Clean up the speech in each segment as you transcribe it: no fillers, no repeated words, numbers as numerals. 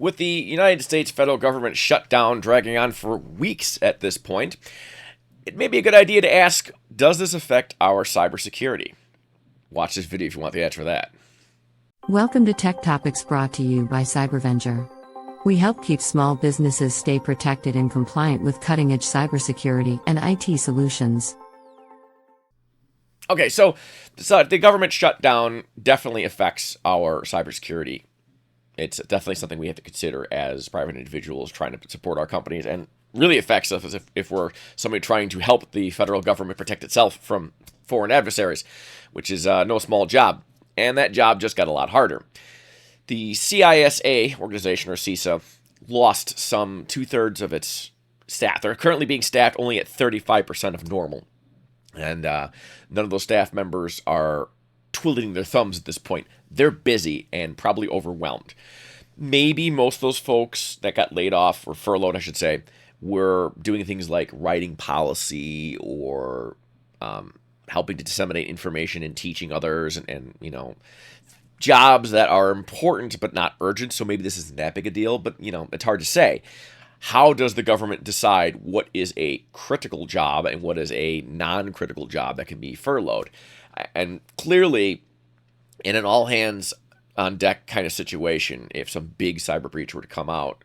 With the United States federal government shutdown dragging on for weeks at this point, it may be a good idea to ask, does this affect our cybersecurity? Watch this video if you want the answer for that. Welcome to Tech Topics brought to you by Cybervenger. We help keep small businesses stay protected and compliant with cutting-edge cybersecurity and IT solutions. Okay, so the government shutdown definitely affects our cybersecurity. It's definitely something we have to consider as private individuals trying to support our companies, and really affects us if we're somebody trying to help the federal government protect itself from foreign adversaries, which is no small job. And that job just got a lot harder. The CISA organization, or CISA, lost some 2/3 of its staff. They're currently being staffed only at 35% of normal. And none of those staff members are twiddling their thumbs at this point. They're busy and probably overwhelmed. Maybe most of those folks that got laid off, or furloughed, I should say, were doing things like writing policy or helping to disseminate information and teaching others, and jobs that are important but not urgent. So maybe this isn't that big a deal, but it's hard to say. How does the government decide what is a critical job and what is a non-critical job that can be furloughed? And clearly, in an all-hands-on-deck kind of situation, if some big cyber breach were to come out,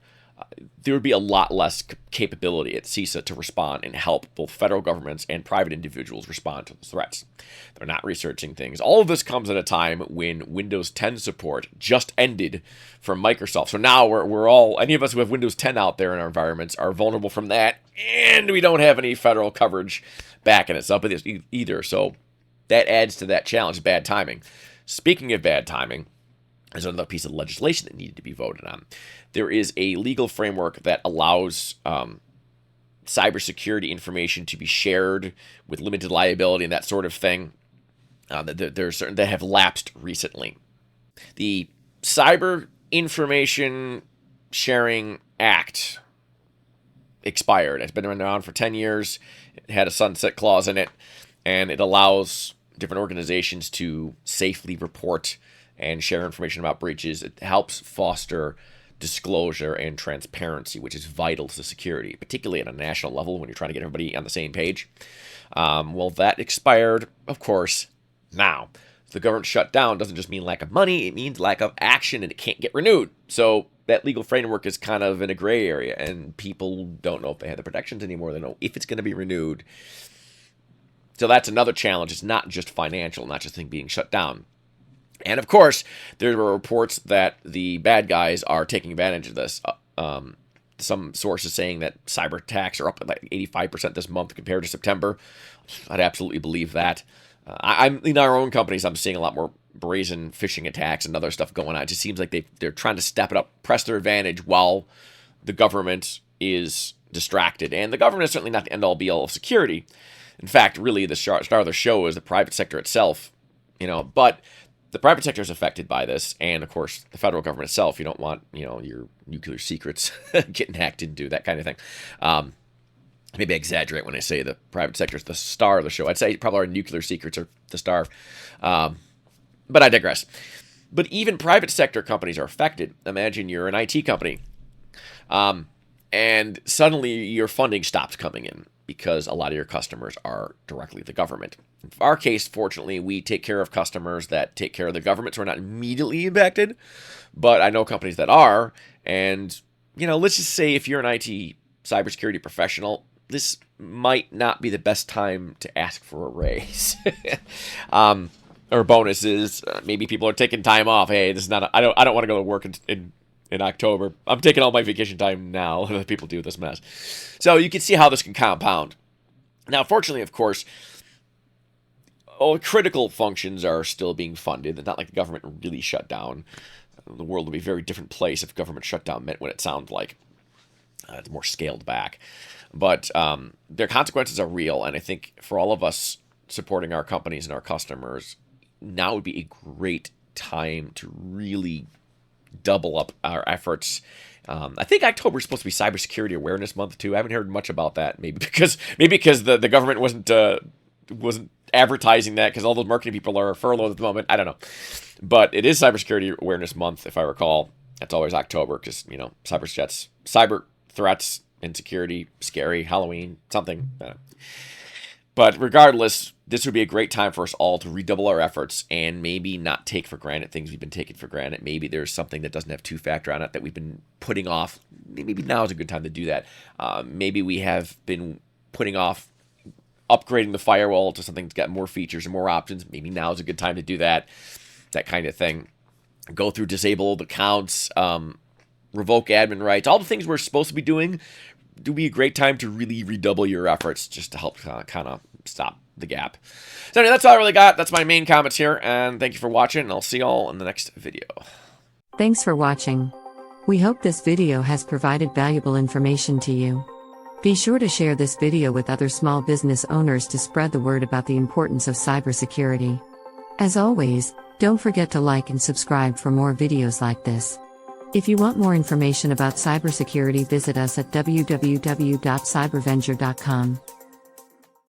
there would be a lot less capability at CISA to respond and help both federal governments and private individuals respond to those threats. They're not researching things. All of this comes at a time when Windows 10 support just ended from Microsoft. So now we're all, any of us who have Windows 10 out there in our environments are vulnerable from that, and we don't have any federal coverage backing us up either. So that adds to that challenge, bad timing. Speaking of bad timing, there's another piece of legislation that needed to be voted on. There is a legal framework that allows cybersecurity information to be shared with limited liability and that sort of thing. There's certain that have lapsed recently. The Cyber Information Sharing Act expired. It's been around for 10 years. It had a sunset clause in it, and it allows different organizations to safely report and share information about breaches. It helps foster disclosure and transparency, which is vital to security, particularly at a national level when you're trying to get everybody on the same page. Well, that expired, of course, now. The government shutdown doesn't just mean lack of money, it means lack of action, and it can't get renewed. So that legal framework is kind of in a gray area, and people don't know if they have the protections anymore. They know if it's going to be renewed. So that's another challenge. It's not just financial, not just things being shut down. And of course, there were reports that the bad guys are taking advantage of this. Some sources saying that cyber attacks are up at like 85% this month compared to September. I'd absolutely believe that. I'm in our own companies, I'm seeing a lot more brazen phishing attacks and other stuff going on. It just seems like they're trying to step it up, press their advantage while the government is distracted. And the government is certainly not the end-all be-all of security. In fact, really, the star of the show is the private sector itself. But the private sector is affected by this, and of course, the federal government itself. You don't want, your nuclear secrets getting hacked into, that kind of thing. Maybe I exaggerate when I say the private sector is the star of the show. I'd say probably our nuclear secrets are the star. But I digress. But even private sector companies are affected. Imagine you're an IT company, and suddenly your funding stops coming in because a lot of your customers are directly the government. In our case, fortunately, we take care of customers that take care of the government, so we're not immediately impacted. But I know companies that are, and let's just say if you're an IT cybersecurity professional, this might not be the best time to ask for a raise or bonuses. Maybe people are taking time off. Hey, this is not. I don't want to go to work in October. I'm taking all my vacation time now. Let people deal with this mess. So you can see how this can compound. Now, fortunately, of course, all critical functions are still being funded. It's not like the government really shut down. The world would be a very different place if government shutdown meant what it sounded like. It's more scaled back. But their consequences are real, and I think for all of us supporting our companies and our customers, now would be a great time to really double up our efforts. I think October is supposed to be Cybersecurity Awareness Month too. I haven't heard much about that. Maybe because the government wasn't advertising that because all those marketing people are furloughed at the moment. I don't know, but it is Cybersecurity Awareness Month, if I recall. That's always October because, cyber threats, insecurity, scary, Halloween, something. But regardless, this would be a great time for us all to redouble our efforts and maybe not take for granted things we've been taking for granted. Maybe there's something that doesn't have two-factor on it that we've been putting off. Maybe now is a good time to do that. Maybe we have been putting off upgrading the firewall to something that's got more features and more options. Maybe now is a good time to do that kind of thing. Go through disabled accounts, revoke admin rights, all the things we're supposed to be doing. Do be a great time to really redouble your efforts just to help kind of stop the gap. So anyway, that's all I really got. That's my main comments here, and thank you for watching, and I'll see y'all in the next video. Thanks for watching. We hope this video has provided valuable information to you. Be sure to share this video with other small business owners to spread the word about the importance of cybersecurity. As always, don't forget to like and subscribe for more videos like this. If you want more information about cybersecurity, visit us at www.cybervenger.com.